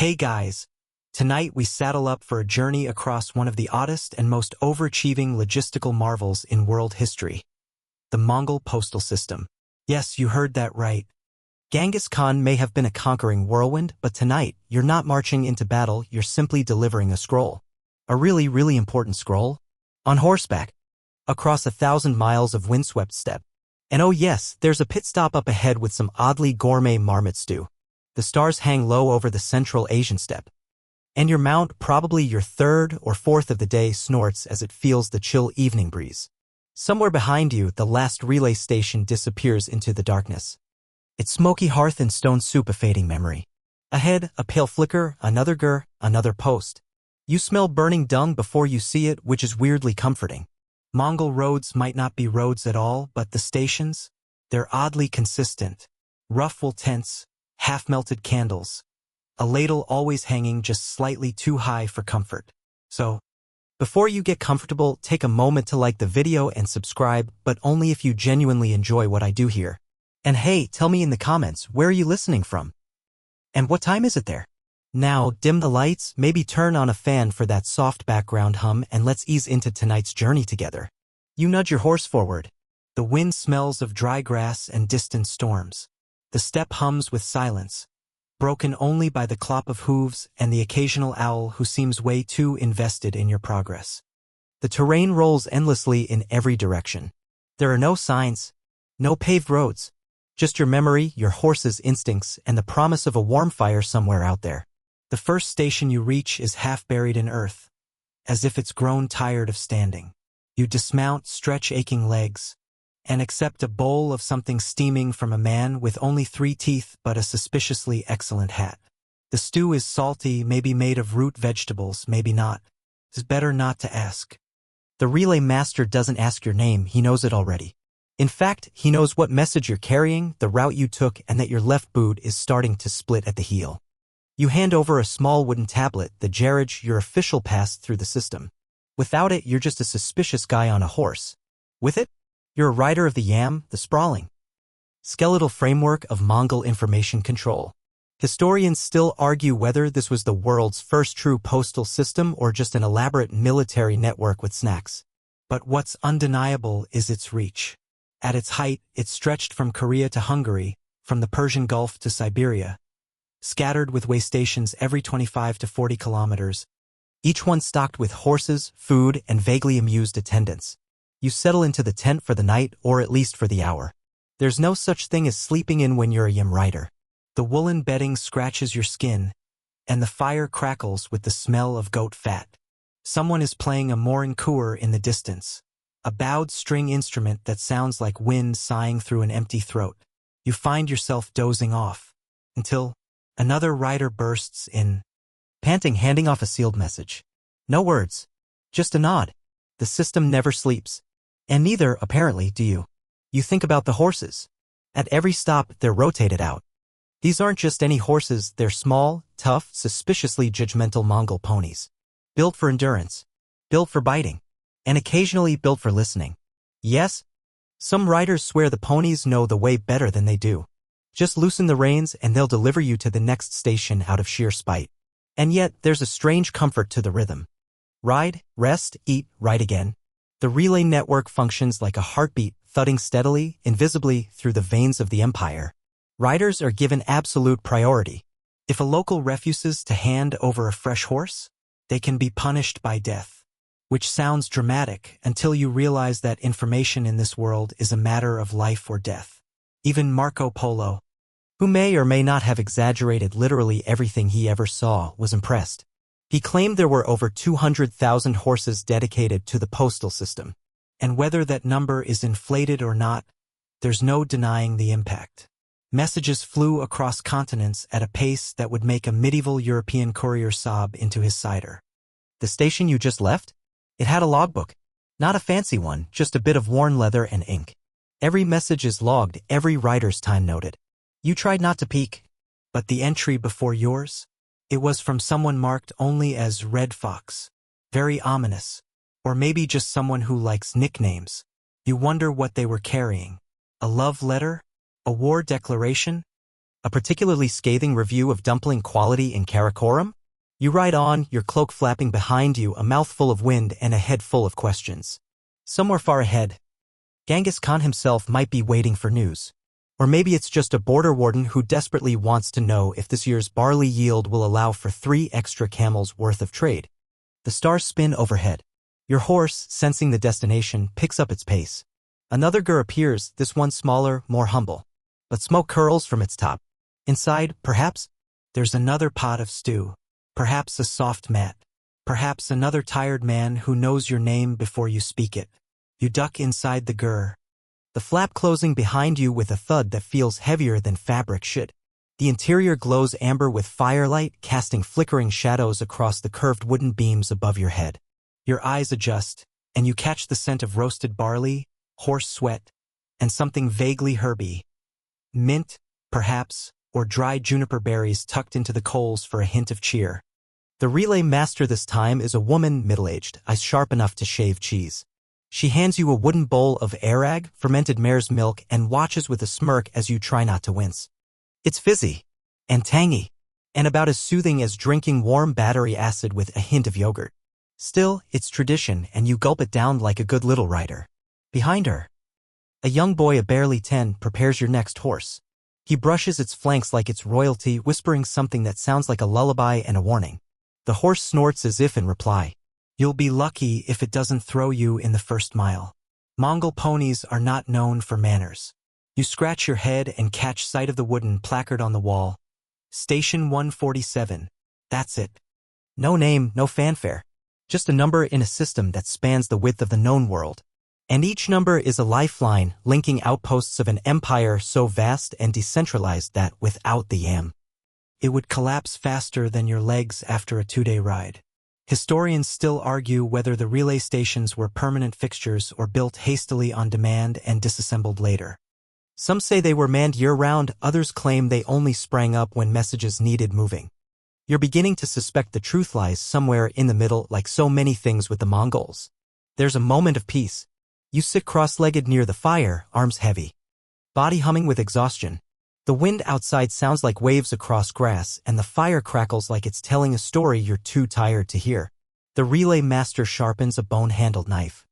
Hey guys! Tonight we saddle up for a journey across one of the oddest and most overachieving logistical marvels in world history. The Mongol postal system. Yes, you heard that right. Genghis Khan may have been a conquering whirlwind, but tonight, you're not marching into battle, you're simply delivering a scroll. A really important scroll. On horseback. Across 1,000 miles of windswept steppe. And oh yes, there's a pit stop up ahead with some oddly gourmet marmot stew. The stars hang low over the Central Asian steppe. And your mount, probably your third or fourth of the day, snorts as it feels the chill evening breeze. Somewhere behind you, the last relay station disappears into the darkness. Its smoky hearth and stone soup a fading memory. Ahead, a pale flicker, another gur, another post. You smell burning dung before you see it, which is weirdly comforting. Mongol roads might not be roads at all, but the stations? They're oddly consistent. Rough wool tents, half-melted candles. A ladle always hanging just slightly too high for comfort. So, before you get comfortable, take a moment to like the video and subscribe, but only if you genuinely enjoy what I do here. And hey, tell me in the comments, where are you listening from? And what time is it there? Now, dim the lights, maybe turn on a fan for that soft background hum, and let's ease into tonight's journey together. You nudge your horse forward. The wind smells of dry grass and distant storms. The steppe hums with silence, broken only by the clop of hooves and the occasional owl who seems way too invested in your progress. The terrain rolls endlessly in every direction. There are no signs, no paved roads, just your memory, your horse's instincts, and the promise of a warm fire somewhere out there. The first station you reach is half buried in earth, as if it's grown tired of standing. You dismount, stretch aching legs, and accept a bowl of something steaming from a man with only 3 teeth but a suspiciously excellent hat. The stew is salty, maybe made of root vegetables, maybe not. It's better not to ask. The relay master doesn't ask your name, he knows it already. In fact, he knows what message you're carrying, the route you took, and that your left boot is starting to split at the heel. You hand over a small wooden tablet, the jarrage, your official pass through the system. Without it, you're just a suspicious guy on a horse. With it, you're a rider of the yam, the sprawling skeletal framework of Mongol information control. Historians still argue whether this was the world's first true postal system or just an elaborate military network with snacks. But what's undeniable is its reach. At its height, it stretched from Korea to Hungary, from the Persian Gulf to Siberia, scattered with way stations every 25 to 40 kilometers, each one stocked with horses, food, and vaguely amused attendants. You settle into the tent for the night, or at least for the hour. There's no such thing as sleeping in when you're a yam rider. The woolen bedding scratches your skin, and the fire crackles with the smell of goat fat. Someone is playing a morinkur in the distance, a bowed string instrument that sounds like wind sighing through an empty throat. You find yourself dozing off, until another rider bursts in, panting, handing off a sealed message. No words, just a nod. The system never sleeps. And neither, apparently, do you. You think about the horses. At every stop, they're rotated out. These aren't just any horses, they're small, tough, suspiciously judgmental Mongol ponies. Built for endurance. Built for biting. And occasionally built for listening. Yes, some riders swear the ponies know the way better than they do. Just loosen the reins and they'll deliver you to the next station out of sheer spite. And yet, there's a strange comfort to the rhythm. Ride, rest, eat, ride again. The relay network functions like a heartbeat, thudding steadily, invisibly, through the veins of the empire. Riders are given absolute priority. If a local refuses to hand over a fresh horse, they can be punished by death. Which sounds dramatic until you realize that information in this world is a matter of life or death. Even Marco Polo, who may or may not have exaggerated literally everything he ever saw, was impressed. He claimed there were over 200,000 horses dedicated to the postal system. And whether that number is inflated or not, there's no denying the impact. Messages flew across continents at a pace that would make a medieval European courier sob into his cider. The station you just left? It had a logbook. Not a fancy one, just a bit of worn leather and ink. Every message is logged, every rider's time noted. You tried not to peek, but the entry before yours? It was from someone marked only as Red Fox. Very ominous. Or maybe just someone who likes nicknames. You wonder what they were carrying. A love letter? A war declaration? A particularly scathing review of dumpling quality in Karakoram? You ride on, your cloak flapping behind you, a mouthful of wind and a head full of questions. Somewhere far ahead, Genghis Khan himself might be waiting for news. Or maybe it's just a border warden who desperately wants to know if this year's barley yield will allow for 3 extra camels worth of trade. The stars spin overhead. Your horse, sensing the destination, picks up its pace. Another gur appears, this one smaller, more humble. But smoke curls from its top. Inside, perhaps, there's another pot of stew. Perhaps a soft mat. Perhaps another tired man who knows your name before you speak it. You duck inside the gur. The flap closing behind you with a thud that feels heavier than fabric should. The interior glows amber with firelight, casting flickering shadows across the curved wooden beams above your head. Your eyes adjust, and you catch the scent of roasted barley, horse sweat, and something vaguely herby. Mint, perhaps, or dried juniper berries tucked into the coals for a hint of cheer. The relay master this time is a woman middle-aged, eyes sharp enough to shave cheese. She hands you a wooden bowl of arag, fermented mare's milk, and watches with a smirk as you try not to wince. It's fizzy, and tangy, and about as soothing as drinking warm battery acid with a hint of yogurt. Still, it's tradition, and you gulp it down like a good little rider. Behind her, a young boy of barely 10 prepares your next horse. He brushes its flanks like it's royalty, whispering something that sounds like a lullaby and a warning. The horse snorts as if in reply. You'll be lucky if it doesn't throw you in the first mile. Mongol ponies are not known for manners. You scratch your head and catch sight of the wooden placard on the wall. Station 147. That's it. No name, no fanfare. Just a number in a system that spans the width of the known world. And each number is a lifeline linking outposts of an empire so vast and decentralized that without the yam, it would collapse faster than your legs after a 2-day ride. Historians still argue whether the relay stations were permanent fixtures or built hastily on demand and disassembled later. Some say they were manned year-round, others claim they only sprang up when messages needed moving. You're beginning to suspect the truth lies somewhere in the middle, like so many things with the Mongols. There's a moment of peace. You sit cross-legged near the fire, arms heavy, body humming with exhaustion. The wind outside sounds like waves across grass, and the fire crackles like it's telling a story you're too tired to hear. The relay master sharpens a bone-handled knife,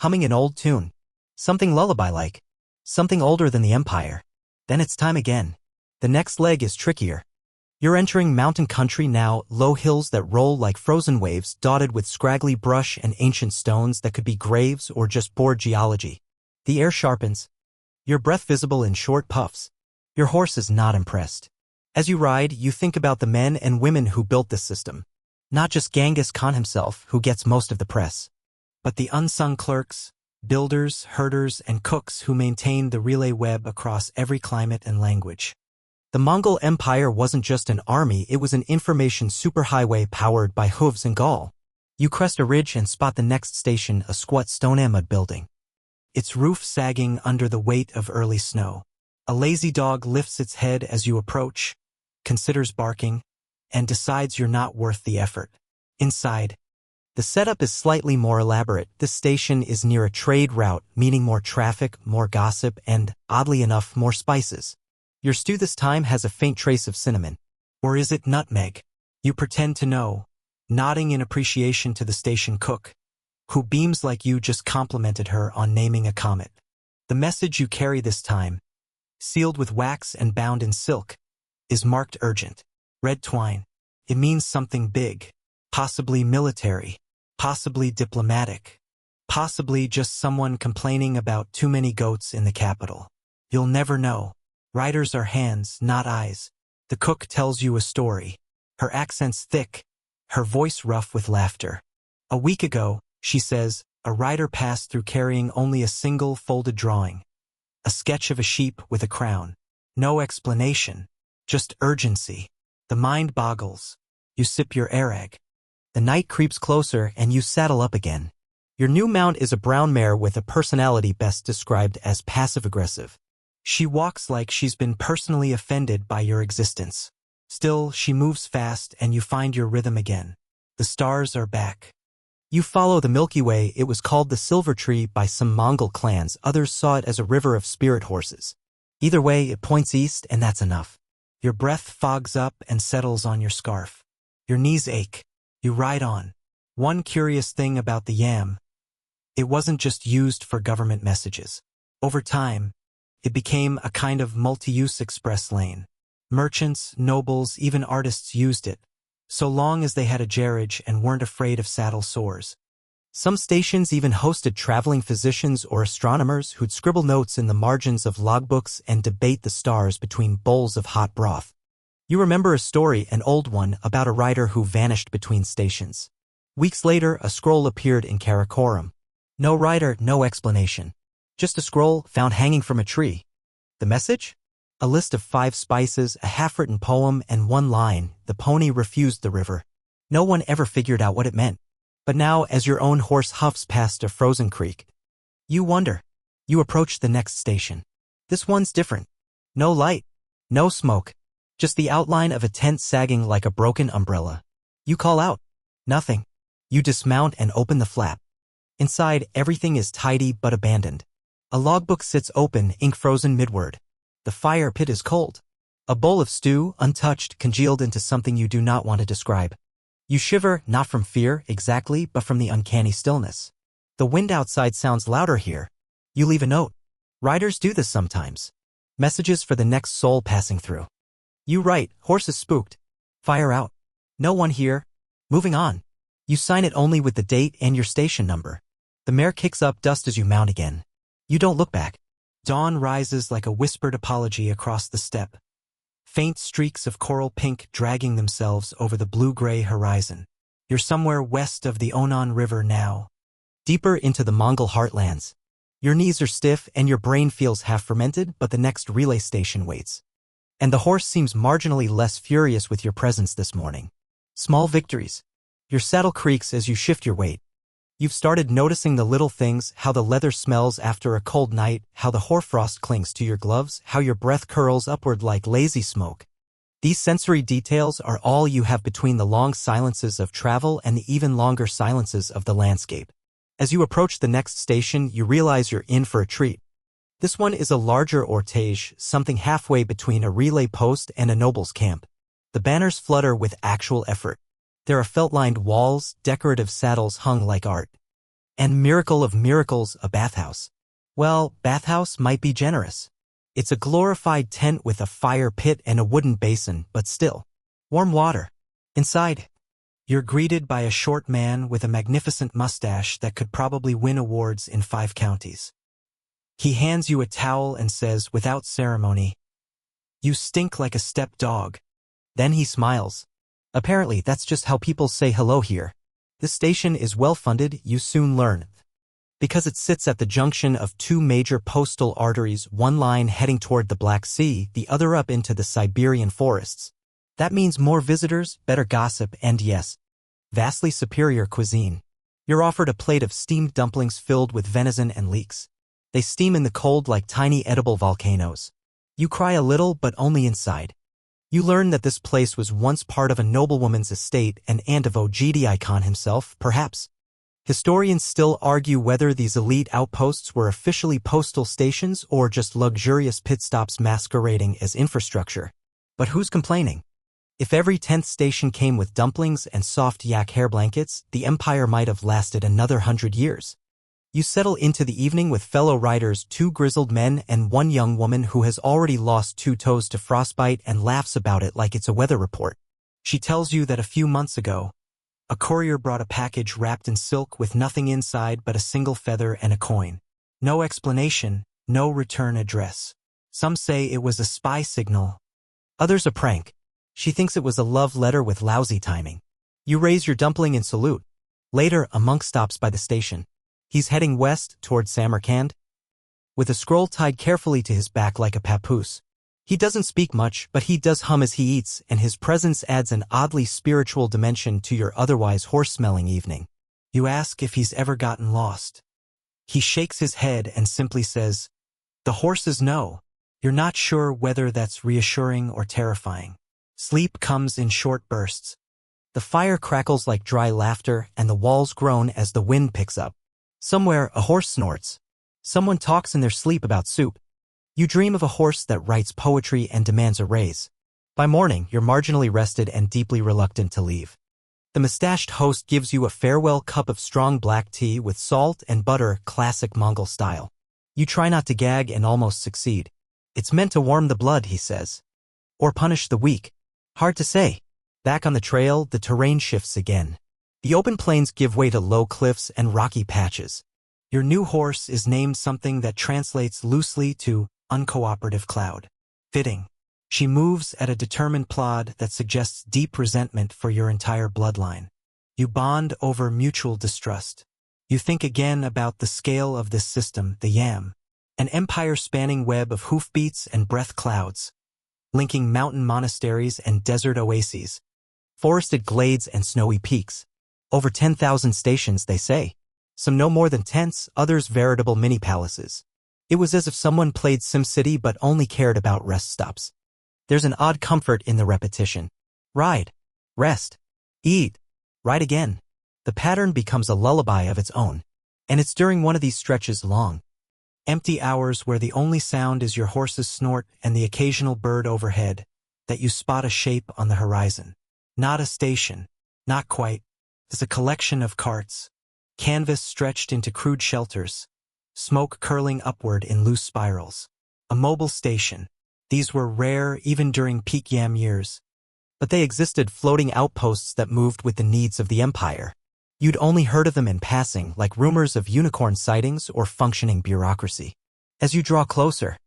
humming an old tune, something lullaby-like, something older than the empire. Then it's time again. The next leg is trickier. You're entering mountain country now, low hills that roll like frozen waves, dotted with scraggly brush and ancient stones that could be graves or just bored geology. The air sharpens, your breath visible in short puffs. Your horse is not impressed. As you ride, you think about the men and women who built this system. Not just Genghis Khan himself, who gets most of the press, but the unsung clerks, builders, herders, and cooks who maintain the relay web across every climate and language. The Mongol Empire wasn't just an army, it was an information superhighway powered by hooves and gall. You crest a ridge and spot the next station, a squat stone mud building. Its roof sagging under the weight of early snow. A lazy dog lifts its head as you approach, considers barking, and decides you're not worth the effort. Inside, the setup is slightly more elaborate. This station is near a trade route, meaning more traffic, more gossip, and, oddly enough, more spices. Your stew this time has a faint trace of cinnamon. Or is it nutmeg? You pretend to know, nodding in appreciation to the station cook, who beams like you just complimented her on naming a comet. The message you carry this time, sealed with wax and bound in silk, is marked urgent. Red twine. It means something big, possibly military, possibly diplomatic, possibly just someone complaining about too many goats in the capital. You'll never know. Riders are hands, not eyes. The cook tells you a story. Her accent's thick, her voice rough with laughter. A week ago, she says, a rider passed through carrying only a single folded drawing. A sketch of a sheep with a crown. No explanation, just urgency. The mind boggles. You sip your arag. The night creeps closer and you saddle up again. Your new mount is a brown mare with a personality best described as passive-aggressive. She walks like she's been personally offended by your existence. Still, she moves fast and you find your rhythm again. The stars are back. You follow the Milky Way. It was called the Silver Tree by some Mongol clans. Others saw it as a river of spirit horses. Either way, it points east, and that's enough. Your breath fogs up and settles on your scarf. Your knees ache. You ride on. One curious thing about the yam: it wasn't just used for government messages. Over time, it became a kind of multi-use express lane. Merchants, nobles, even artists used it, so long as they had a gerage and weren't afraid of saddle sores. Some stations even hosted traveling physicians or astronomers who'd scribble notes in the margins of logbooks and debate the stars between bowls of hot broth. You remember a story, an old one, about a rider who vanished between stations. Weeks later, a scroll appeared in Karakoram. No rider, no explanation. Just a scroll found hanging from a tree. The message? A list of 5 spices, a half-written poem, and one line: the pony refused the river. No one ever figured out what it meant. But now, as your own horse huffs past a frozen creek, you wonder. You approach the next station. This one's different. No light. No smoke. Just the outline of a tent sagging like a broken umbrella. You call out. Nothing. You dismount and open the flap. Inside, everything is tidy but abandoned. A logbook sits open, ink frozen midward. The fire pit is cold. A bowl of stew, untouched, congealed into something you do not want to describe. You shiver, not from fear, exactly, but from the uncanny stillness. The wind outside sounds louder here. You leave a note. Riders do this sometimes. Messages for the next soul passing through. You write, horses spooked. Fire out. No one here. Moving on. You sign it only with the date and your station number. The mare kicks up dust as you mount again. You don't look back. Dawn rises like a whispered apology across the steppe. Faint streaks of coral pink dragging themselves over the blue-gray horizon. You're somewhere west of the Onon River now. Deeper into the Mongol heartlands. Your knees are stiff and your brain feels half-fermented, but the next relay station waits. And the horse seems marginally less furious with your presence this morning. Small victories. Your saddle creaks as you shift your weight. You've started noticing the little things: how the leather smells after a cold night, how the hoarfrost clings to your gloves, how your breath curls upward like lazy smoke. These sensory details are all you have between the long silences of travel and the even longer silences of the landscape. As you approach the next station, you realize you're in for a treat. This one is a larger ortage, something halfway between a relay post and a noble's camp. The banners flutter with actual effort. There are felt-lined walls, decorative saddles hung like art. And miracle of miracles, a bathhouse. Well, bathhouse might be generous. It's a glorified tent with a fire pit and a wooden basin, but still. Warm water. Inside, you're greeted by a short man with a magnificent mustache that could probably win awards in 5 counties. He hands you a towel and says, without ceremony, "You stink like a steppe dog." Then he smiles. Apparently, that's just how people say hello here. This station is well-funded, you soon learn, because it sits at the junction of 2 major postal arteries, one line heading toward the Black Sea, the other up into the Siberian forests. That means more visitors, better gossip, and yes, vastly superior cuisine. You're offered a plate of steamed dumplings filled with venison and leeks. They steam in the cold like tiny edible volcanoes. You cry a little, but only inside. You learn that this place was once part of a noblewoman's estate and of Ojidi Khan himself, perhaps. Historians still argue whether these elite outposts were officially postal stations or just luxurious pit stops masquerading as infrastructure. But who's complaining? If every 10th station came with dumplings and soft yak hair blankets, the empire might have lasted another 100 years. You settle into the evening with fellow riders, 2 grizzled men and 1 young woman who has already lost 2 toes to frostbite and laughs about it like it's a weather report. She tells you that a few months ago, a courier brought a package wrapped in silk with nothing inside but a single feather and a coin. No explanation, no return address. Some say it was a spy signal. Others a prank. She thinks it was a love letter with lousy timing. You raise your dumpling in salute. Later, a monk stops by the station. He's heading west toward Samarkand, with a scroll tied carefully to his back like a papoose. He doesn't speak much, but he does hum as he eats, and his presence adds an oddly spiritual dimension to your otherwise horse-smelling evening. You ask if he's ever gotten lost. He shakes his head and simply says, "The horses know." You're not sure whether that's reassuring or terrifying. Sleep comes in short bursts. The fire crackles like dry laughter, and the walls groan as the wind picks up. Somewhere, a horse snorts. Someone talks in their sleep about soup. You dream of a horse that writes poetry and demands a raise. By morning, you're marginally rested and deeply reluctant to leave. The mustached host gives you a farewell cup of strong black tea with salt and butter, classic Mongol style. You try not to gag and almost succeed. It's meant to warm the blood, he says. Or punish the weak. Hard to say. Back on the trail, the terrain shifts again. The open plains give way to low cliffs and rocky patches. Your new horse is named something that translates loosely to uncooperative cloud. Fitting. She moves at a determined plod that suggests deep resentment for your entire bloodline. You bond over mutual distrust. You think again about the scale of this system, the yam, an empire-spanning web of hoofbeats and breath clouds, linking mountain monasteries and desert oases, forested glades and snowy peaks. Over 10,000 stations, they say. Some no more than tents, others veritable mini-palaces. It was as if someone played SimCity but only cared about rest stops. There's an odd comfort in the repetition. Ride. Rest. Eat. Ride again. The pattern becomes a lullaby of its own. And it's during one of these stretches long, empty hours where the only sound is your horse's snort and the occasional bird overhead that you spot a shape on the horizon. Not a station. Not quite. It's a collection of carts. Canvas stretched into crude shelters. Smoke curling upward in loose spirals. A mobile station. These were rare even during peak yam years. But they existed, floating outposts that moved with the needs of the empire. You'd only heard of them in passing, like rumors of unicorn sightings or functioning bureaucracy. As you draw closer,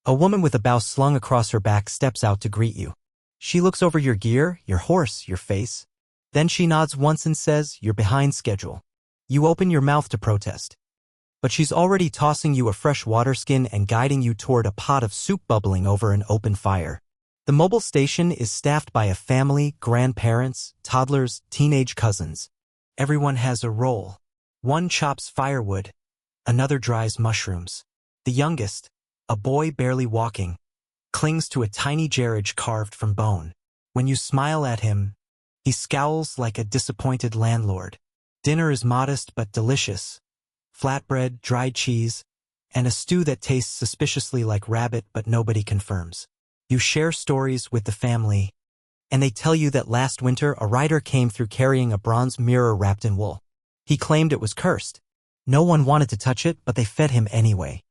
a woman with a bow slung across her back steps out to greet you. She looks over your gear, your horse, your face. Then she nods once and says, "You're behind schedule." You open your mouth to protest. But she's already tossing you a fresh water skin and guiding you toward a pot of soup bubbling over an open fire. The mobile station is staffed by a family, grandparents, toddlers, teenage cousins. Everyone has a role. One chops firewood, another dries mushrooms. The youngest, a boy barely walking, clings to a tiny gerrage carved from bone. When you smile at him, he scowls like a disappointed landlord. Dinner is modest but delicious. Flatbread, dried cheese, and a stew that tastes suspiciously like rabbit but nobody confirms. You share stories with the family, and they tell you that last winter a rider came through carrying a bronze mirror wrapped in wool. He claimed it was cursed. No one wanted to touch it, but they fed him anyway.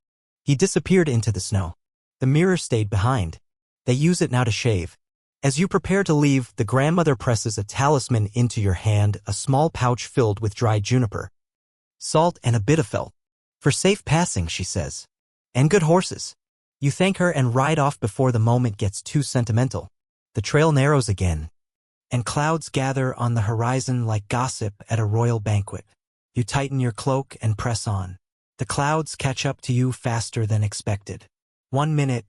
He disappeared into the snow. The mirror stayed behind. They use it now to shave. As you prepare to leave, the grandmother presses a talisman into your hand, a small pouch filled with dried juniper, salt, and a bit of felt. For safe passing, she says. And good horses. You thank her and ride off before the moment gets too sentimental. The trail narrows again, and clouds gather on the horizon like gossip at a royal banquet. You tighten your cloak and press on. The clouds catch up to you faster than expected. 1 minute,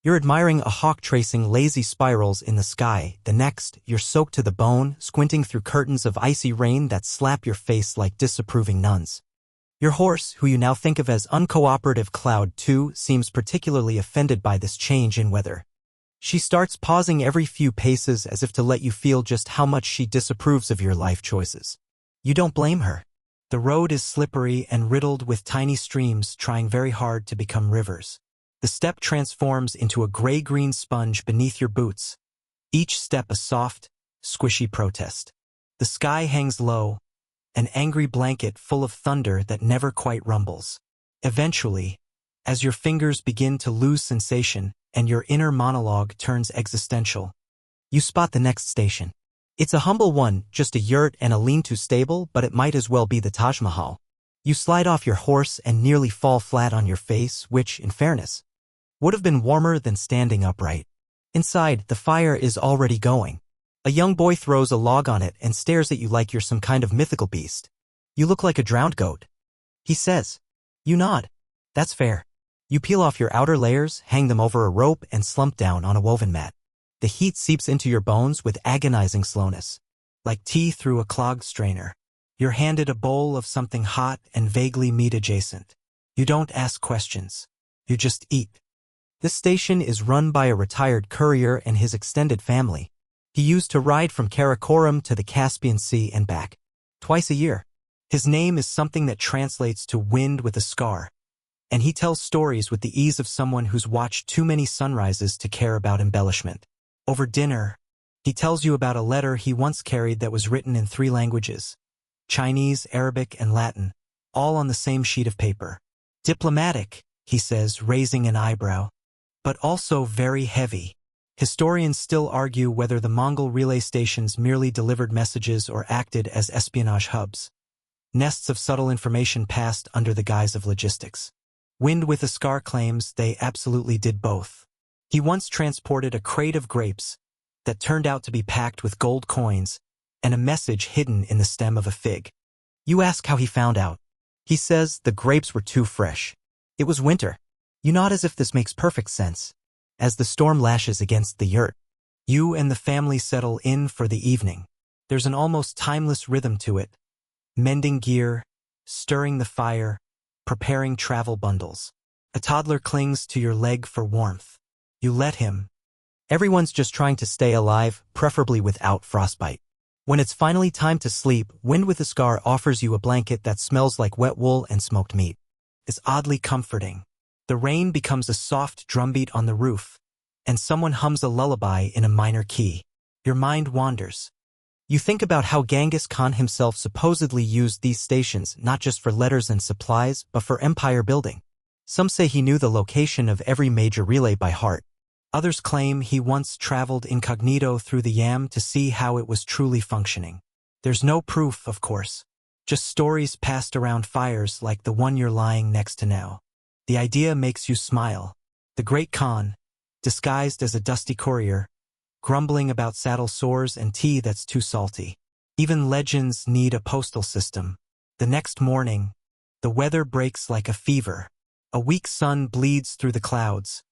you're admiring a hawk tracing lazy spirals in the sky. The next, you're soaked to the bone, squinting through curtains of icy rain that slap your face like disapproving nuns. Your horse, who you now think of as uncooperative Cloud 2, seems particularly offended by this change in weather. She starts pausing every few paces as if to let you feel just how much she disapproves of your life choices. You don't blame her. The road is slippery and riddled with tiny streams trying very hard to become rivers. The step transforms into a gray-green sponge beneath your boots, each step a soft, squishy protest. The sky hangs low, an angry blanket full of thunder that never quite rumbles. Eventually, as your fingers begin to lose sensation and your inner monologue turns existential, you spot the next station. It's a humble one, just a yurt and a lean-to stable, but it might as well be the Taj Mahal. You slide off your horse and nearly fall flat on your face, which, in fairness, would have been warmer than standing upright. Inside, the fire is already going. A young boy throws a log on it and stares at you like you're some kind of mythical beast. "You look like a drowned goat," he says. You nod. "That's fair." You peel off your outer layers, hang them over a rope, and slump down on a woven mat. The heat seeps into your bones with agonizing slowness, like tea through a clogged strainer. You're handed a bowl of something hot and vaguely meat-adjacent. You don't ask questions. You just eat. This station is run by a retired courier and his extended family. He used to ride from Karakoram to the Caspian Sea and back twice a year. His name is something that translates to wind with a scar, and he tells stories with the ease of someone who's watched too many sunrises to care about embellishment. Over dinner, he tells you about a letter he once carried that was written in 3 languages: Chinese, Arabic, and Latin, all on the same sheet of paper. Diplomatic, he says, raising an eyebrow, but also very heavy. Historians still argue whether the Mongol relay stations merely delivered messages or acted as espionage hubs. Nests of subtle information passed under the guise of logistics. Wind with a Scar claims they absolutely did both. He once transported a crate of grapes that turned out to be packed with gold coins and a message hidden in the stem of a fig. You ask how he found out. He says the grapes were too fresh. It was winter. You nod as if this makes perfect sense. As the storm lashes against the yurt, you and the family settle in for the evening. There's an almost timeless rhythm to it. Mending gear, stirring the fire, preparing travel bundles. A toddler clings to your leg for warmth. You let him. Everyone's just trying to stay alive, preferably without frostbite. When it's finally time to sleep, Wind with a Scar offers you a blanket that smells like wet wool and smoked meat. It's oddly comforting. The rain becomes a soft drumbeat on the roof, and someone hums a lullaby in a minor key. Your mind wanders. You think about how Genghis Khan himself supposedly used these stations not just for letters and supplies, but for empire building. Some say he knew the location of every major relay by heart. Others claim he once traveled incognito through the Yam to see how it was truly functioning. There's no proof, of course, just stories passed around fires like the one you're lying next to now. The idea makes you smile. The great Khan, disguised as a dusty courier, grumbling about saddle sores and tea that's too salty. Even legends need a postal system. The next morning, the weather breaks like a fever. A weak sun bleeds through the clouds,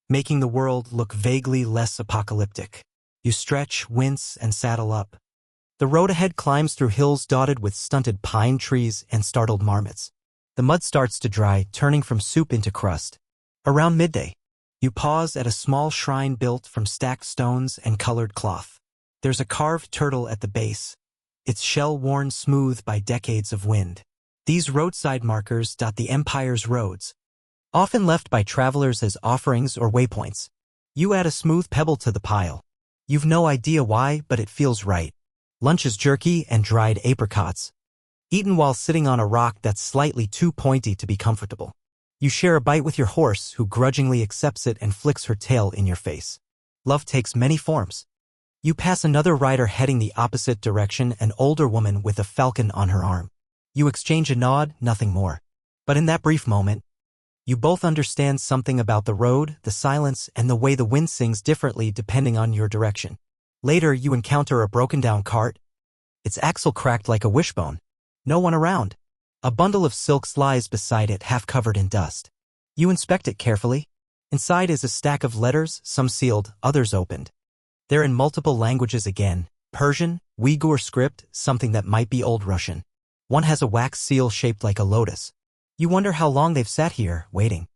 making the world look vaguely less apocalyptic. You stretch, wince, and saddle up. The road ahead climbs through hills dotted with stunted pine trees and startled marmots. The mud starts to dry, turning from soup into crust. Around midday, you pause at a small shrine built from stacked stones and colored cloth. There's a carved turtle at the base, its shell worn smooth by decades of wind. These roadside markers dot the empire's roads, often left by travelers as offerings or waypoints. You add a smooth pebble to the pile. You've no idea why, but it feels right. Lunch is jerky and dried apricots, eaten while sitting on a rock that's slightly too pointy to be comfortable. You share a bite with your horse, who grudgingly accepts it and flicks her tail in your face. Love takes many forms. You pass another rider heading the opposite direction, an older woman with a falcon on her arm. You exchange a nod, nothing more. But in that brief moment, you both understand something about the road, the silence, and the way the wind sings differently depending on your direction. Later, you encounter a broken-down cart. Its axle cracked like a wishbone. No one around. A bundle of silks lies beside it, half covered in dust. You inspect it carefully. Inside is a stack of letters, some sealed, others opened. They're in multiple languages again: Persian, Uyghur script, something that might be Old Russian. One has a wax seal shaped like a lotus. You wonder how long they've sat here, waiting.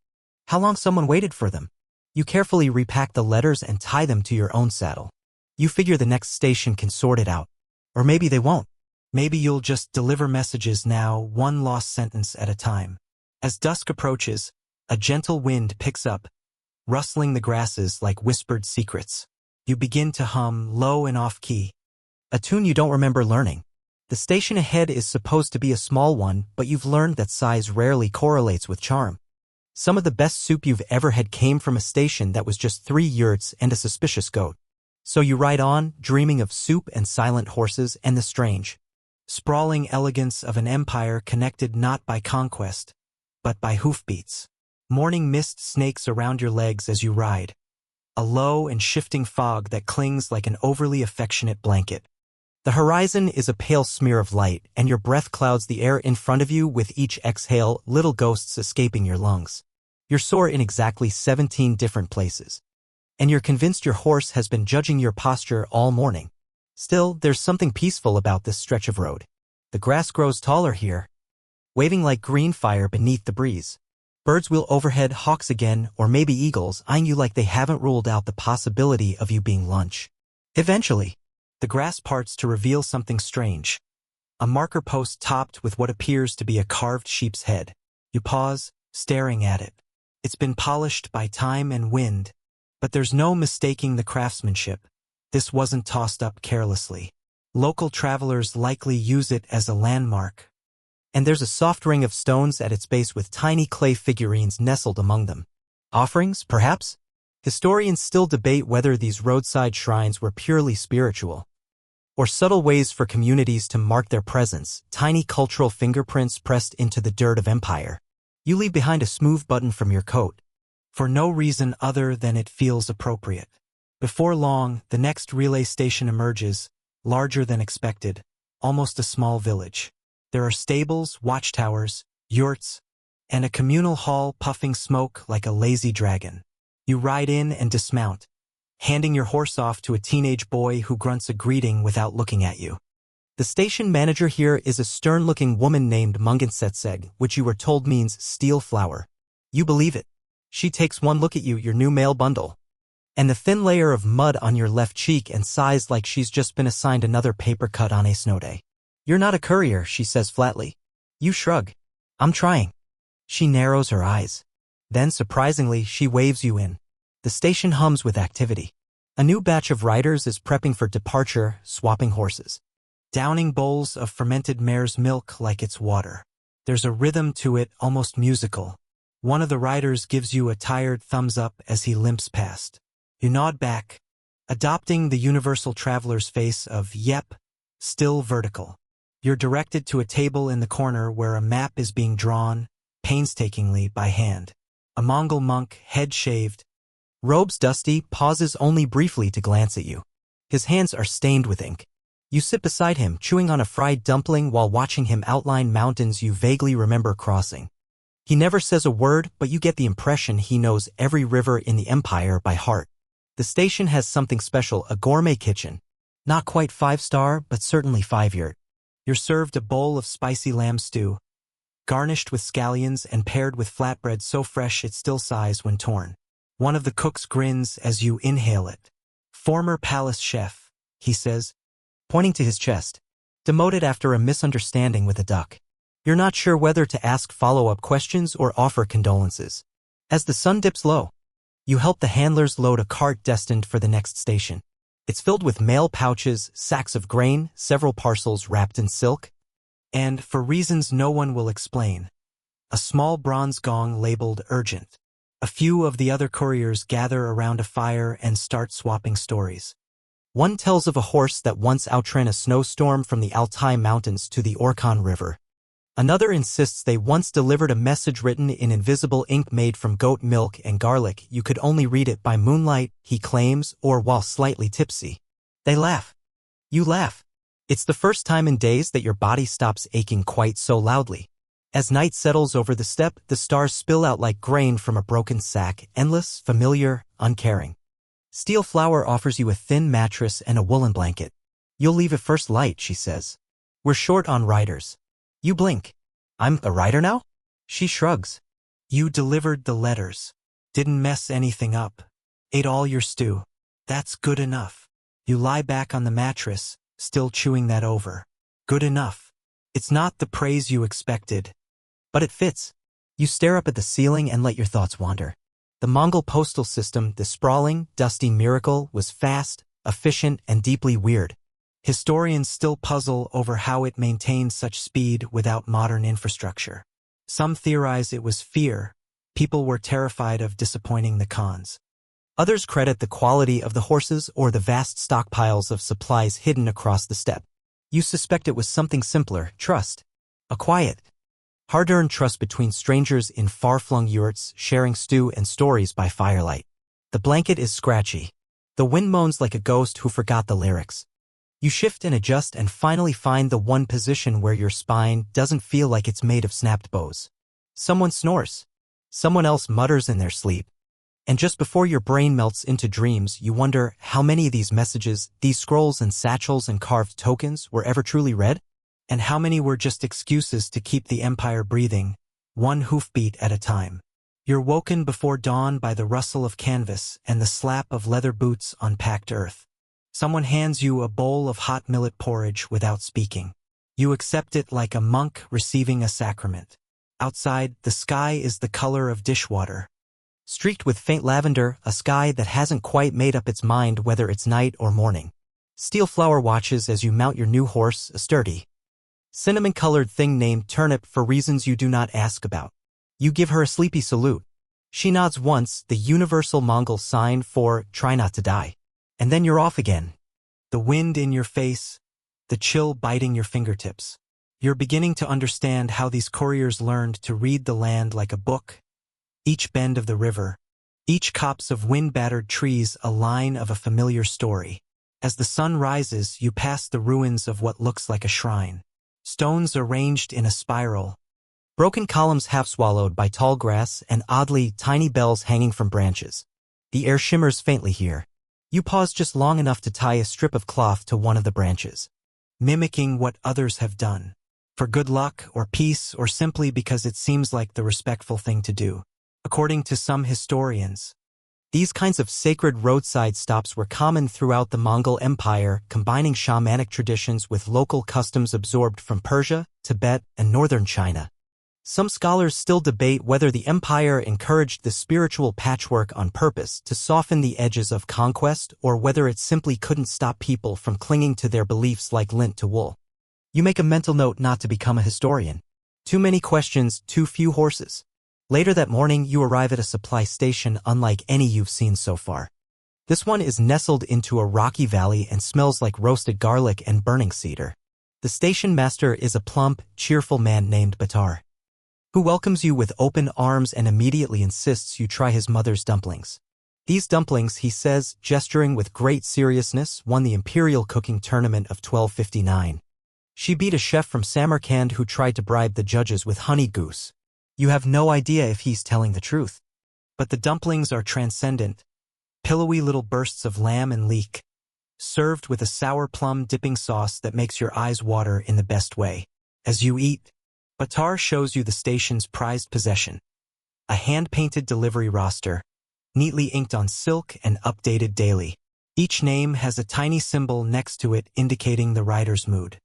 How long someone waited for them. You carefully repack the letters and tie them to your own saddle. You figure the next station can sort it out. Or maybe they won't. Maybe you'll just deliver messages now, one lost sentence at a time. As dusk approaches, a gentle wind picks up, rustling the grasses like whispered secrets. You begin to hum, low and off-key, a tune you don't remember learning. The station ahead is supposed to be a small one, but you've learned that size rarely correlates with charm. Some of the best soup you've ever had came from a station that was just 3 yurts and a suspicious goat. So you ride on, dreaming of soup and silent horses and the strange, sprawling elegance of an empire connected not by conquest, but by hoofbeats. Morning mist snakes around your legs as you ride, a low and shifting fog that clings like an overly affectionate blanket. The horizon is a pale smear of light, and your breath clouds the air in front of you with each exhale, little ghosts escaping your lungs. You're sore in exactly 17 different places, and you're convinced your horse has been judging your posture all morning. Still, there's something peaceful about this stretch of road. The grass grows taller here, waving like green fire beneath the breeze. Birds wheel overhead, hawks again, or maybe eagles, eyeing you like they haven't ruled out the possibility of you being lunch. Eventually, the grass parts to reveal something strange. A marker post topped with what appears to be a carved sheep's head. You pause, staring at it. It's been polished by time and wind, but there's no mistaking the craftsmanship. This wasn't tossed up carelessly. Local travelers likely use it as a landmark. And there's a soft ring of stones at its base with tiny clay figurines nestled among them. Offerings, perhaps? Historians still debate whether these roadside shrines were purely spiritual, or subtle ways for communities to mark their presence, tiny cultural fingerprints pressed into the dirt of empire. You leave behind a smooth button from your coat, for no reason other than it feels appropriate. Before long, the next relay station emerges, larger than expected, almost a small village. There are stables, watchtowers, yurts, and a communal hall puffing smoke like a lazy dragon. You ride in and dismount, handing your horse off to a teenage boy who grunts a greeting without looking at you. The station manager here is a stern-looking woman named Mungensetseg, which you were told means steel flower. You believe it. She takes one look at you, your new mail bundle, and the thin layer of mud on your left cheek, and sighs like she's just been assigned another paper cut on a snow day. You're not a courier, she says flatly. You shrug. I'm trying. She narrows her eyes. Then, surprisingly, she waves you in. The station hums with activity. A new batch of riders is prepping for departure, swapping horses, downing bowls of fermented mare's milk like it's water. There's a rhythm to it, almost musical. One of the riders gives you a tired thumbs up as he limps past. You nod back, adopting the universal traveler's face of, yep, still vertical. You're directed to a table in the corner where a map is being drawn, painstakingly by hand. A Mongol monk, head shaved, robes dusty, pauses only briefly to glance at you. His hands are stained with ink. You sit beside him, chewing on a fried dumpling while watching him outline mountains you vaguely remember crossing. He never says a word, but you get the impression he knows every river in the empire by heart. The station has something special, a gourmet kitchen. Not quite 5-star, but certainly 5-year. You're served a bowl of spicy lamb stew, garnished with scallions and paired with flatbread so fresh it still sighs when torn. One of the cooks grins as you inhale it. Former palace chef, he says, pointing to his chest. Demoted after a misunderstanding with a duck. You're not sure whether to ask follow-up questions or offer condolences. As the sun dips low, you help the handlers load a cart destined for the next station. It's filled with mail pouches, sacks of grain, several parcels wrapped in silk, and, for reasons no one will explain, a small bronze gong labeled urgent. A few of the other couriers gather around a fire and start swapping stories. One tells of a horse that once outran a snowstorm from the Altai Mountains to the Orkhon River. Another insists they once delivered a message written in invisible ink made from goat milk and garlic. You could only read it by moonlight, he claims, or while slightly tipsy. They laugh. You laugh. It's the first time in days that your body stops aching quite so loudly. As night settles over the steppe, the stars spill out like grain from a broken sack, endless, familiar, uncaring. Steel Flower offers you a thin mattress and a woolen blanket. You'll leave at first light, she says. We're short on riders. You blink. I'm a rider now? She shrugs. You delivered the letters. Didn't mess anything up. Ate all your stew. That's good enough. You lie back on the mattress, still chewing that over. Good enough. It's not the praise you expected, but it fits. You stare up at the ceiling and let your thoughts wander. The Mongol postal system, the sprawling, dusty miracle, was fast, efficient, and deeply weird. Historians still puzzle over how it maintained such speed without modern infrastructure. Some theorize it was fear. People were terrified of disappointing the Khans. Others credit the quality of the horses or the vast stockpiles of supplies hidden across the steppe. You suspect it was something simpler, trust. A quiet, hard-earned trust between strangers in far-flung yurts, sharing stew and stories by firelight. The blanket is scratchy. The wind moans like a ghost who forgot the lyrics. You shift and adjust and finally find the one position where your spine doesn't feel like it's made of snapped bows. Someone snores. Someone else mutters in their sleep. And just before your brain melts into dreams, you wonder how many of these messages, these scrolls and satchels and carved tokens, were ever truly read? And how many were just excuses to keep the empire breathing, one hoofbeat at a time? You're woken before dawn by the rustle of canvas and the slap of leather boots on packed earth. Someone hands you a bowl of hot millet porridge without speaking. You accept it like a monk receiving a sacrament. Outside, the sky is the color of dishwater. streaked with faint lavender, a sky that hasn't quite made up its mind whether it's night or morning. Steel flower watches as you mount your new horse, a sturdy, cinnamon-colored thing named Turnip for reasons you do not ask about. You give her a sleepy salute. She nods once, the universal Mongol sign for try not to die. And then you're off again. The wind in your face, the chill biting your fingertips. You're beginning to understand how these couriers learned to read the land like a book. Each bend of the river, each copse of wind-battered trees a line of a familiar story. As the sun rises, you pass the ruins of what looks like a shrine. Stones arranged in a spiral. Broken columns half-swallowed by tall grass and oddly tiny bells hanging from branches. The air shimmers faintly here. You pause just long enough to tie a strip of cloth to one of the branches, mimicking what others have done. For good luck or peace or simply because it seems like the respectful thing to do. According to some historians, these kinds of sacred roadside stops were common throughout the Mongol Empire, combining shamanic traditions with local customs absorbed from Persia, Tibet, and northern China. Some scholars still debate whether the empire encouraged the spiritual patchwork on purpose to soften the edges of conquest or whether it simply couldn't stop people from clinging to their beliefs like lint to wool. You make a mental note not to become a historian. Too many questions, too few horses. Later that morning, you arrive at a supply station unlike any you've seen so far. This one is nestled into a rocky valley and smells like roasted garlic and burning cedar. The station master is a plump, cheerful man named Batar, who welcomes you with open arms and immediately insists you try his mother's dumplings. These dumplings, he says, gesturing with great seriousness, won the imperial cooking tournament of 1259. She beat a chef from Samarkand who tried to bribe the judges with honey goose. You have no idea if he's telling the truth. But the dumplings are transcendent, pillowy little bursts of lamb and leek, served with a sour plum dipping sauce that makes your eyes water in the best way. As you eat, Batar shows you the station's prized possession, a hand-painted delivery roster, neatly inked on silk and updated daily. Each name has a tiny symbol next to it indicating the rider's mood.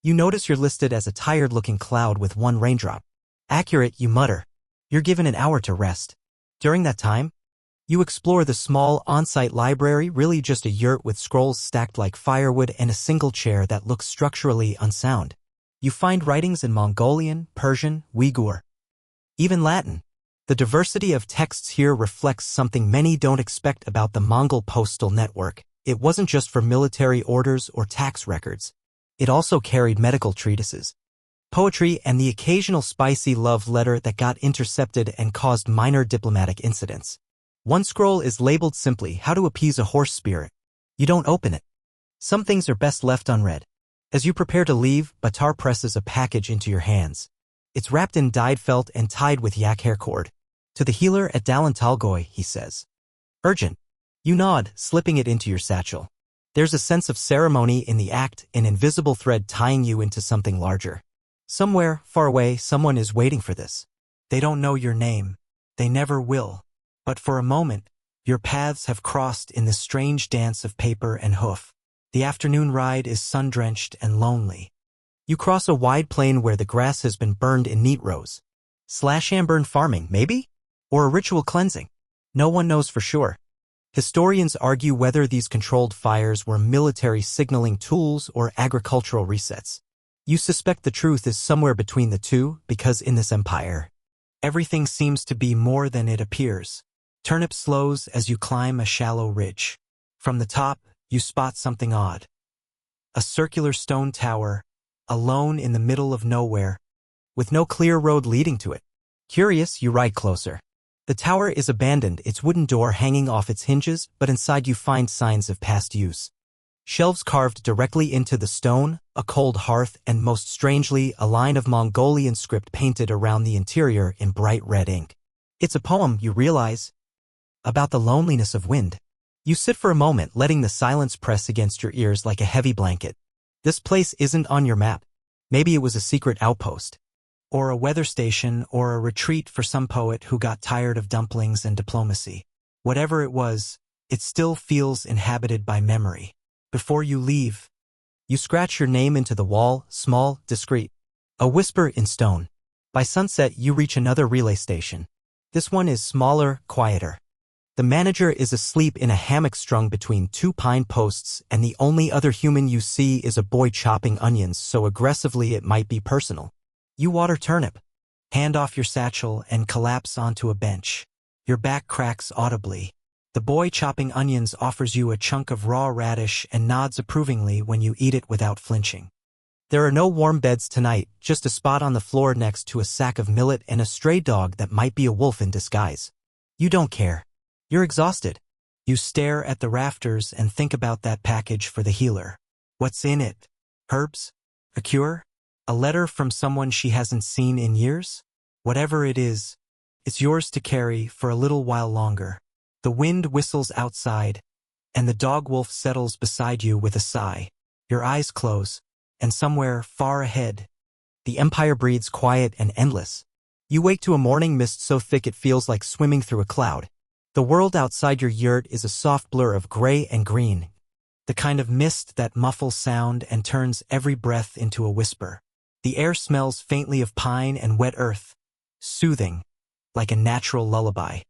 You notice you're listed as a tired-looking cloud with one raindrop. Accurate, you mutter. You're given an hour to rest. During that time, you explore the small on-site library, really just a yurt with scrolls stacked like firewood and a single chair that looks structurally unsound. You find writings in Mongolian, Persian, Uyghur, even Latin. The diversity of texts here reflects something many don't expect about the Mongol postal network. It wasn't just for military orders or tax records. It also carried medical treatises, poetry, and the occasional spicy love letter that got intercepted and caused minor diplomatic incidents. One scroll is labeled simply, "How to appease a horse spirit." You don't open it. Some things are best left unread. As you prepare to leave, Batar presses a package into your hands. It's wrapped in dyed felt and tied with yak hair cord. "To the healer at Dalan Talgoy," he says. "Urgent." You nod, slipping it into your satchel. There's a sense of ceremony in the act, an invisible thread tying you into something larger. Somewhere, far away, someone is waiting for this. They don't know your name. They never will. But for a moment, your paths have crossed in this strange dance of paper and hoof. The afternoon ride is sun-drenched and lonely. You cross a wide plain where the grass has been burned in neat rows. Slash-and-burn farming, maybe? Or a ritual cleansing? No one knows for sure. Historians argue whether these controlled fires were military signaling tools or agricultural resets. You suspect the truth is somewhere between the two, because in this empire, everything seems to be more than it appears. Turnip slows as you climb a shallow ridge. From the top, you spot something odd. A circular stone tower, alone in the middle of nowhere, with no clear road leading to it. Curious, you ride closer. The tower is abandoned, its wooden door hanging off its hinges, but inside you find signs of past use. Shelves carved directly into the stone, a cold hearth, and most strangely, a line of Mongolian script painted around the interior in bright red ink. It's a poem, you realize, about the loneliness of wind. You sit for a moment, letting the silence press against your ears like a heavy blanket. This place isn't on your map. Maybe it was a secret outpost, or a weather station, or a retreat for some poet who got tired of dumplings and diplomacy. Whatever it was, it still feels inhabited by memory. Before you leave, you scratch your name into the wall, small, discreet. A whisper in stone. By sunset, you reach another relay station. This one is smaller, quieter. The manager is asleep in a hammock strung between two pine posts, and the only other human you see is a boy chopping onions so aggressively it might be personal. You water turnip, hand off your satchel, and collapse onto a bench. Your back cracks audibly. The boy chopping onions offers you a chunk of raw radish and nods approvingly when you eat it without flinching. There are no warm beds tonight, just a spot on the floor next to a sack of millet and a stray dog that might be a wolf in disguise. You don't care. You're exhausted. You stare at the rafters and think about that package for the healer. What's in it? Herbs? A cure? A letter from someone she hasn't seen in years? Whatever it is, it's yours to carry for a little while longer. The wind whistles outside, and the dog wolf settles beside you with a sigh. Your eyes close, and somewhere far ahead, the empire breathes quiet and endless. You wake to a morning mist so thick it feels like swimming through a cloud. The world outside your yurt is a soft blur of gray and green, the kind of mist that muffles sound and turns every breath into a whisper. The air smells faintly of pine and wet earth, soothing, like a natural lullaby.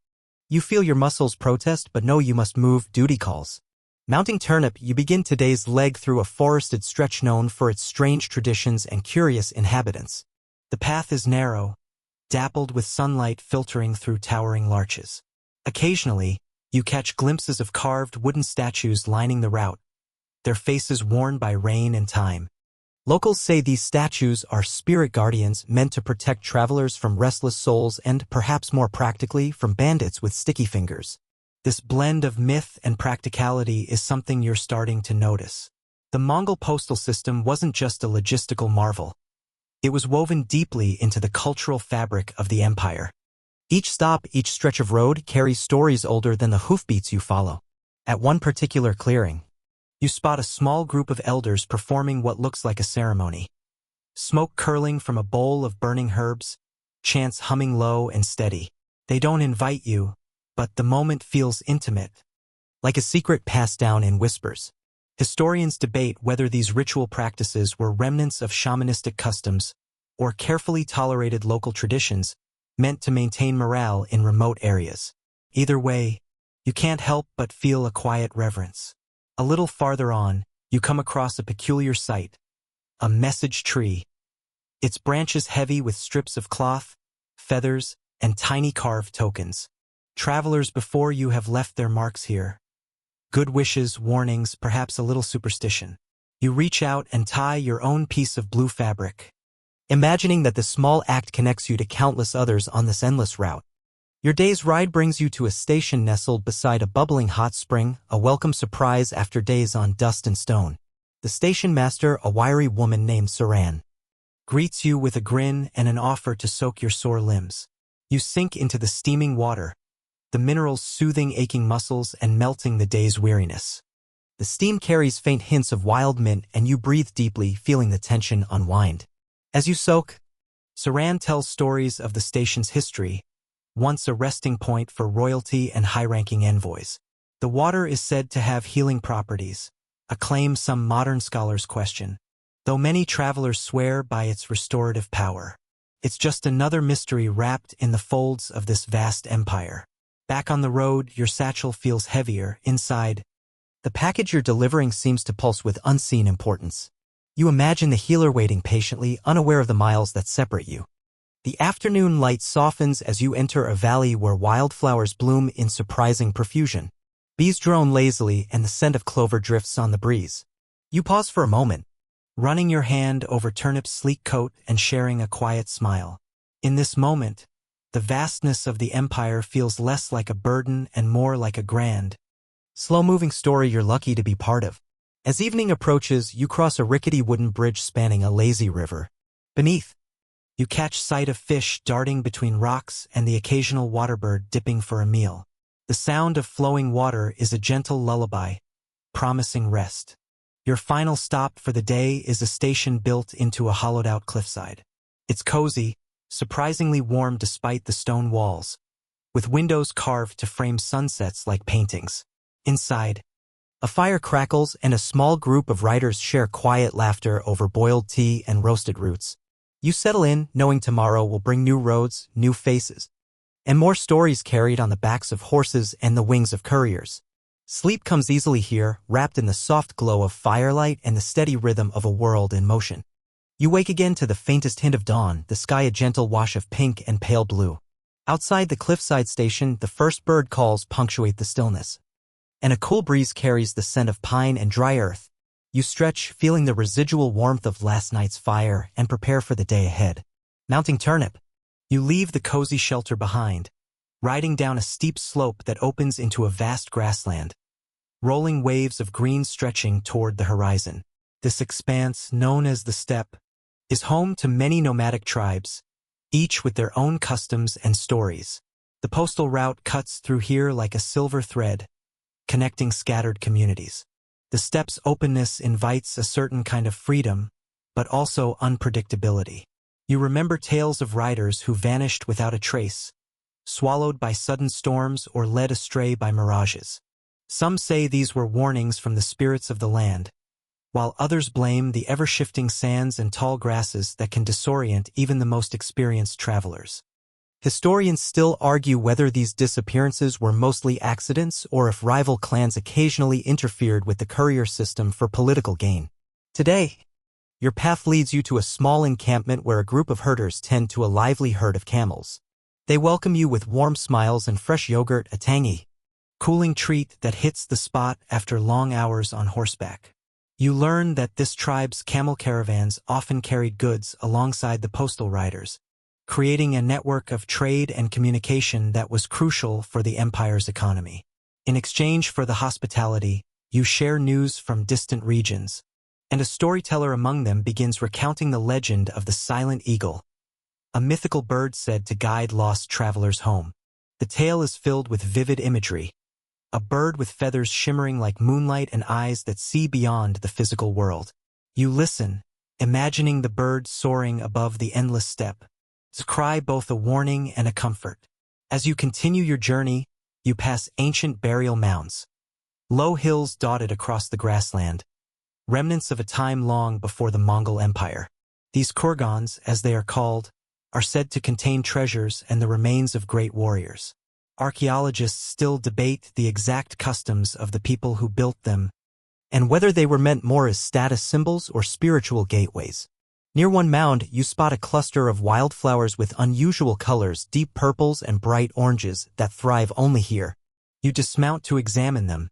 You feel your muscles protest but know you must move, duty calls. Mounting Turnip, you begin today's leg through a forested stretch known for its strange traditions and curious inhabitants. The path is narrow, dappled with sunlight filtering through towering larches. Occasionally, you catch glimpses of carved wooden statues lining the route, their faces worn by rain and time. Locals say these statues are spirit guardians meant to protect travelers from restless souls and, perhaps more practically, from bandits with sticky fingers. This blend of myth and practicality is something you're starting to notice. The Mongol postal system wasn't just a logistical marvel. It was woven deeply into the cultural fabric of the empire. Each stop, each stretch of road carries stories older than the hoofbeats you follow. At one particular clearing, you spot a small group of elders performing what looks like a ceremony. Smoke curling from a bowl of burning herbs, chants humming low and steady. They don't invite you, but the moment feels intimate, like a secret passed down in whispers. Historians debate whether these ritual practices were remnants of shamanistic customs or carefully tolerated local traditions meant to maintain morale in remote areas. Either way, you can't help but feel a quiet reverence. A little farther on, you come across a peculiar sight, a message tree. Its branches heavy with strips of cloth, feathers, and tiny carved tokens. Travelers before you have left their marks here. Good wishes, warnings, perhaps a little superstition. You reach out and tie your own piece of blue fabric, imagining that the small act connects you to countless others on this endless route. Your day's ride brings you to a station nestled beside a bubbling hot spring, a welcome surprise after days on dust and stone. The station master, a wiry woman named Saran, greets you with a grin and an offer to soak your sore limbs. You sink into the steaming water, the minerals soothing aching muscles and melting the day's weariness. The steam carries faint hints of wild mint and you breathe deeply, feeling the tension unwind. As you soak, Saran tells stories of the station's history, once a resting point for royalty and high-ranking envoys. The water is said to have healing properties, a claim some modern scholars question, though many travelers swear by its restorative power. It's just another mystery wrapped in the folds of this vast empire. Back on the road, your satchel feels heavier. Inside, the package you're delivering seems to pulse with unseen importance. You imagine the healer waiting patiently, unaware of the miles that separate you. The afternoon light softens as you enter a valley where wildflowers bloom in surprising profusion. Bees drone lazily and the scent of clover drifts on the breeze. You pause for a moment, running your hand over Turnip's sleek coat and sharing a quiet smile. In this moment, the vastness of the empire feels less like a burden and more like a grand, slow-moving story you're lucky to be part of. As evening approaches, you cross a rickety wooden bridge spanning a lazy river. Beneath, you catch sight of fish darting between rocks and the occasional waterbird dipping for a meal. The sound of flowing water is a gentle lullaby, promising rest. Your final stop for the day is a station built into a hollowed-out cliffside. It's cozy, surprisingly warm despite the stone walls, with windows carved to frame sunsets like paintings. Inside, a fire crackles and a small group of riders share quiet laughter over boiled tea and roasted roots. You settle in, knowing tomorrow will bring new roads, new faces, and more stories carried on the backs of horses and the wings of couriers. Sleep comes easily here, wrapped in the soft glow of firelight and the steady rhythm of a world in motion. You wake again to the faintest hint of dawn, the sky a gentle wash of pink and pale blue. Outside the cliffside station, the first bird calls punctuate the stillness, and a cool breeze carries the scent of pine and dry earth. You stretch, feeling the residual warmth of last night's fire, and prepare for the day ahead. Mounting Turnip. You leave the cozy shelter behind, riding down a steep slope that opens into a vast grassland, rolling waves of green stretching toward the horizon. This expanse, known as the steppe, is home to many nomadic tribes, each with their own customs and stories. The postal route cuts through here like a silver thread, connecting scattered communities. The steppe's openness invites a certain kind of freedom, but also unpredictability. You remember tales of riders who vanished without a trace, swallowed by sudden storms or led astray by mirages. Some say these were warnings from the spirits of the land, while others blame the ever-shifting sands and tall grasses that can disorient even the most experienced travelers. Historians still argue whether these disappearances were mostly accidents or if rival clans occasionally interfered with the courier system for political gain. Today, your path leads you to a small encampment where a group of herders tend to a lively herd of camels. They welcome you with warm smiles and fresh yogurt, a tangy, cooling treat that hits the spot after long hours on horseback. You learn that this tribe's camel caravans often carried goods alongside the postal riders, creating a network of trade and communication that was crucial for the empire's economy. In exchange for the hospitality, you share news from distant regions, and a storyteller among them begins recounting the legend of the Silent Eagle, a mythical bird said to guide lost travelers home. The tale is filled with vivid imagery, a bird with feathers shimmering like moonlight and eyes that see beyond the physical world. You listen, imagining the bird soaring above the endless steppe, its cry both a warning and a comfort. As you continue your journey, you pass ancient burial mounds, low hills dotted across the grassland, remnants of a time long before the Mongol Empire. These kurgans, as they are called, are said to contain treasures and the remains of great warriors. Archaeologists still debate the exact customs of the people who built them and whether they were meant more as status symbols or spiritual gateways. Near one mound, you spot a cluster of wildflowers with unusual colors, deep purples and bright oranges that thrive only here. You dismount to examine them,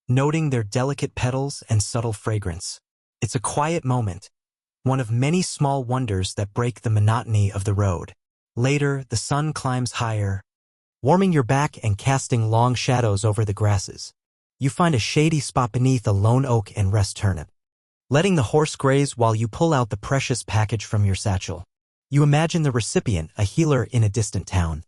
noting their delicate petals and subtle fragrance. It's a quiet moment, one of many small wonders that break the monotony of the road. Later, the sun climbs higher, warming your back and casting long shadows over the grasses. You find a shady spot beneath a lone oak and rest Turnip, letting the horse graze while you pull out the precious package from your satchel. You imagine the recipient, a healer in a distant town,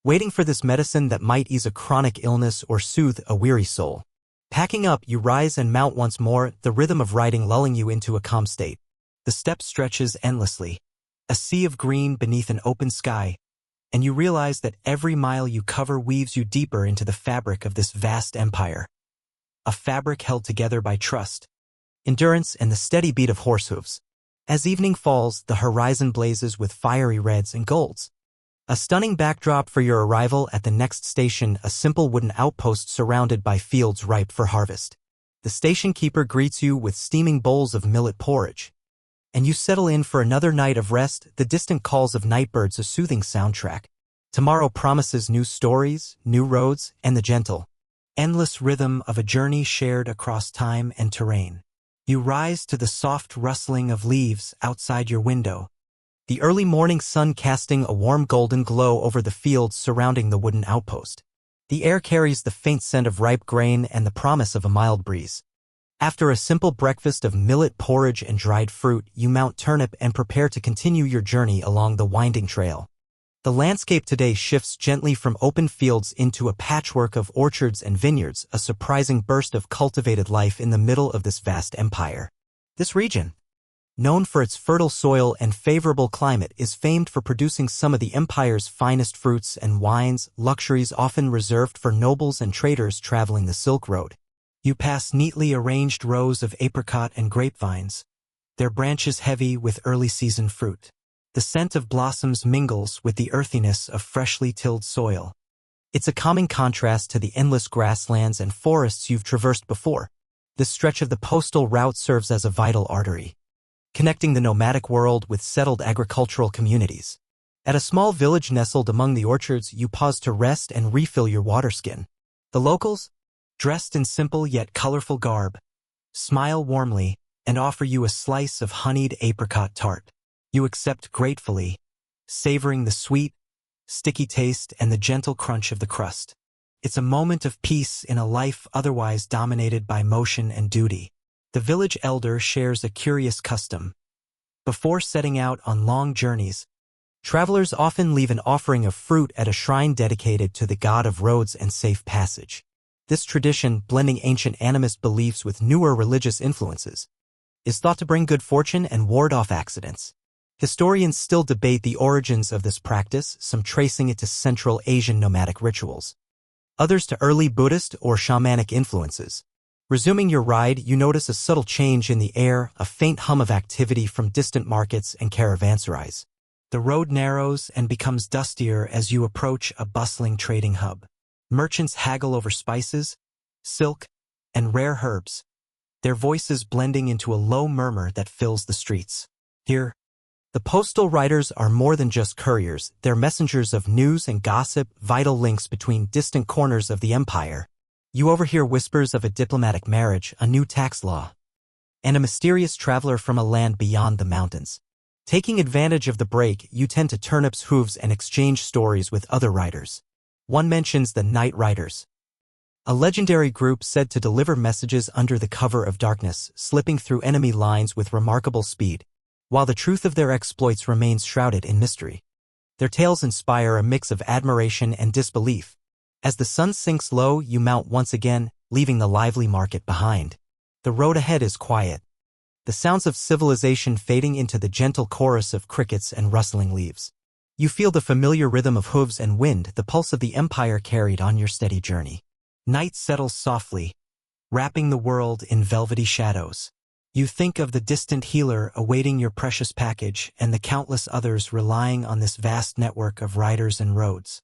waiting for this medicine that might ease a chronic illness or soothe a weary soul. Packing up, you rise and mount once more, the rhythm of riding lulling you into a calm state. The steppe stretches endlessly, a sea of green beneath an open sky, and you realize that every mile you cover weaves you deeper into the fabric of this vast empire. A fabric held together by trust, endurance, and the steady beat of horse hooves. As evening falls, the horizon blazes with fiery reds and golds. A stunning backdrop for your arrival at the next station, a simple wooden outpost surrounded by fields ripe for harvest. The station keeper greets you with steaming bowls of millet porridge, and you settle in for another night of rest, the distant calls of nightbirds a soothing soundtrack. Tomorrow promises new stories, new roads, and the gentle, endless rhythm of a journey shared across time and terrain. You rise to the soft rustling of leaves outside your window, the early morning sun casting a warm golden glow over the fields surrounding the wooden outpost. The air carries the faint scent of ripe grain and the promise of a mild breeze. After a simple breakfast of millet porridge and dried fruit, you mount Turnip and prepare to continue your journey along the winding trail. The landscape today shifts gently from open fields into a patchwork of orchards and vineyards, a surprising burst of cultivated life in the middle of this vast empire. This region, known for its fertile soil and favorable climate, is famed for producing some of the empire's finest fruits and wines, luxuries often reserved for nobles and traders traveling the Silk Road. You pass neatly arranged rows of apricot and grapevines, their branches heavy with early season fruit. The scent of blossoms mingles with the earthiness of freshly tilled soil. It's a calming contrast to the endless grasslands and forests you've traversed before. This stretch of the postal route serves as a vital artery, connecting the nomadic world with settled agricultural communities. At a small village nestled among the orchards, you pause to rest and refill your water skin. The locals, dressed in simple yet colorful garb, smile warmly and offer you a slice of honeyed apricot tart. You accept gratefully, savoring the sweet, sticky taste and the gentle crunch of the crust. It's a moment of peace in a life otherwise dominated by motion and duty. The village elder shares a curious custom. Before setting out on long journeys, travelers often leave an offering of fruit at a shrine dedicated to the god of roads and safe passage. This tradition, blending ancient animist beliefs with newer religious influences, is thought to bring good fortune and ward off accidents. Historians still debate the origins of this practice, some tracing it to Central Asian nomadic rituals, others to early Buddhist or shamanic influences. Resuming your ride, you notice a subtle change in the air, a faint hum of activity from distant markets and caravanserais. The road narrows and becomes dustier as you approach a bustling trading hub. Merchants haggle over spices, silk, and rare herbs, their voices blending into a low murmur that fills the streets. Here, the postal riders are more than just couriers, they're messengers of news and gossip, vital links between distant corners of the empire. You overhear whispers of a diplomatic marriage, a new tax law, and a mysterious traveler from a land beyond the mountains. Taking advantage of the break, you tend to turn up hooves and exchange stories with other riders. One mentions the Night Riders, a legendary group said to deliver messages under the cover of darkness, slipping through enemy lines with remarkable speed, while the truth of their exploits remains shrouded in mystery. Their tales inspire a mix of admiration and disbelief. As the sun sinks low, you mount once again, leaving the lively market behind. The road ahead is quiet, the sounds of civilization fading into the gentle chorus of crickets and rustling leaves. You feel the familiar rhythm of hooves and wind, the pulse of the empire carried on your steady journey. Night settles softly, wrapping the world in velvety shadows. You think of the distant healer awaiting your precious package and the countless others relying on this vast network of riders and roads.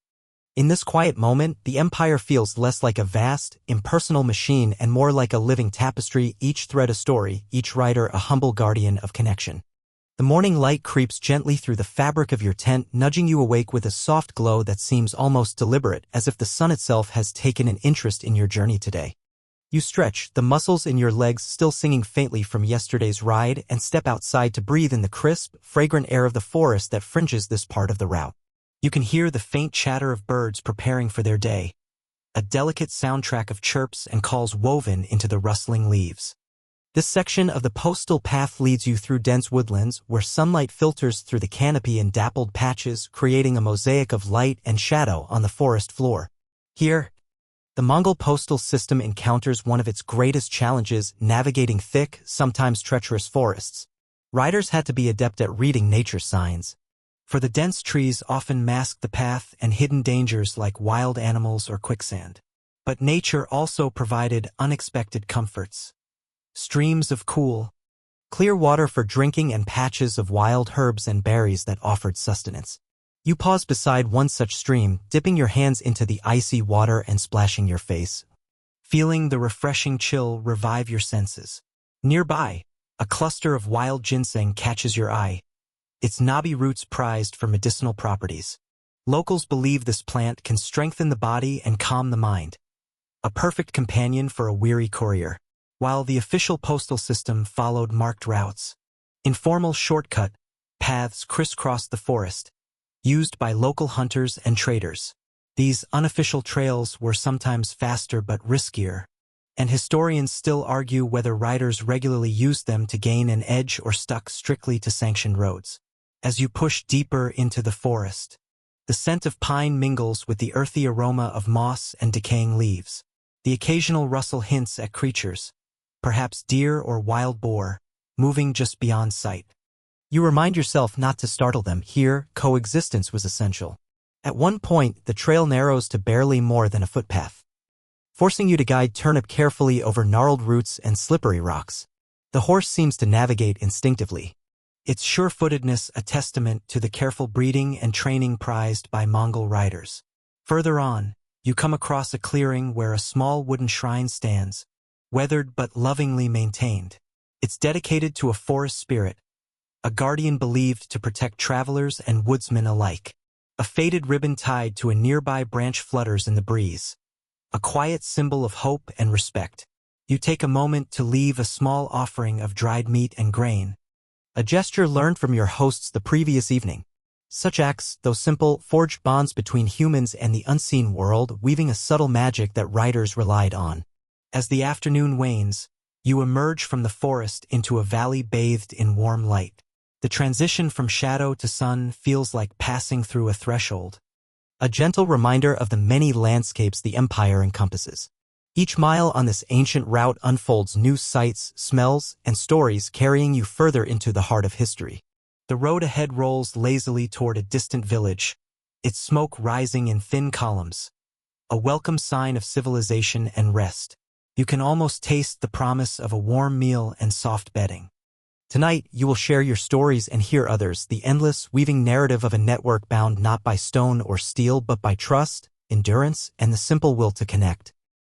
In this quiet moment, the empire feels less like a vast, impersonal machine and more like a living tapestry, each thread a story, each rider a humble guardian of connection. The morning light creeps gently through the fabric of your tent, nudging you awake with a soft glow that seems almost deliberate, as if the sun itself has taken an interest in your journey today. You stretch, the muscles in your legs still singing faintly from yesterday's ride, and step outside to breathe in the crisp, fragrant air of the forest that fringes this part of the route. You can hear the faint chatter of birds preparing for their day, a delicate soundtrack of chirps and calls woven into the rustling leaves. This section of the postal path leads you through dense woodlands where sunlight filters through the canopy in dappled patches, creating a mosaic of light and shadow on the forest floor. Here, the Mongol postal system encounters one of its greatest challenges, navigating thick, sometimes treacherous forests. Riders had to be adept at reading nature signs, for the dense trees often masked the path and hidden dangers like wild animals or quicksand. But nature also provided unexpected comforts. Streams of cool, clear water for drinking and patches of wild herbs and berries that offered sustenance. You pause beside one such stream, dipping your hands into the icy water and splashing your face, feeling the refreshing chill revive your senses. Nearby, a cluster of wild ginseng catches your eye, its knobby roots prized for medicinal properties. Locals believe this plant can strengthen the body and calm the mind, a perfect companion for a weary courier. While the official postal system followed marked routes, informal shortcut paths crisscrossed the forest, used by local hunters and traders. These unofficial trails were sometimes faster but riskier, and historians still argue whether riders regularly used them to gain an edge or stuck strictly to sanctioned roads. As you push deeper into the forest, the scent of pine mingles with the earthy aroma of moss and decaying leaves. The occasional rustle hints at creatures, perhaps deer or wild boar, moving just beyond sight. You remind yourself not to startle them. Here, coexistence was essential. At one point, the trail narrows to barely more than a footpath, forcing you to guide turnip carefully over gnarled roots and slippery rocks. The horse seems to navigate instinctively, its sure-footedness a testament to the careful breeding and training prized by Mongol riders. Further on, you come across a clearing where a small wooden shrine stands, weathered but lovingly maintained. It's dedicated to a forest spirit, a guardian believed to protect travelers and woodsmen alike. A faded ribbon tied to a nearby branch flutters in the breeze, a quiet symbol of hope and respect. You take a moment to leave a small offering of dried meat and grain, a gesture learned from your hosts the previous evening. Such acts, though simple, forged bonds between humans and the unseen world, weaving a subtle magic that riders relied on. As the afternoon wanes, you emerge from the forest into a valley bathed in warm light. The transition from shadow to sun feels like passing through a threshold, a gentle reminder of the many landscapes the empire encompasses. Each mile on this ancient route unfolds new sights, smells, and stories carrying you further into the heart of history. The road ahead rolls lazily toward a distant village, its smoke rising in thin columns, a welcome sign of civilization and rest. You can almost taste the promise of a warm meal and soft bedding. Tonight, you will share your stories and hear others, the endless, weaving narrative of a network bound not by stone or steel but by trust, endurance, and the simple will to connect.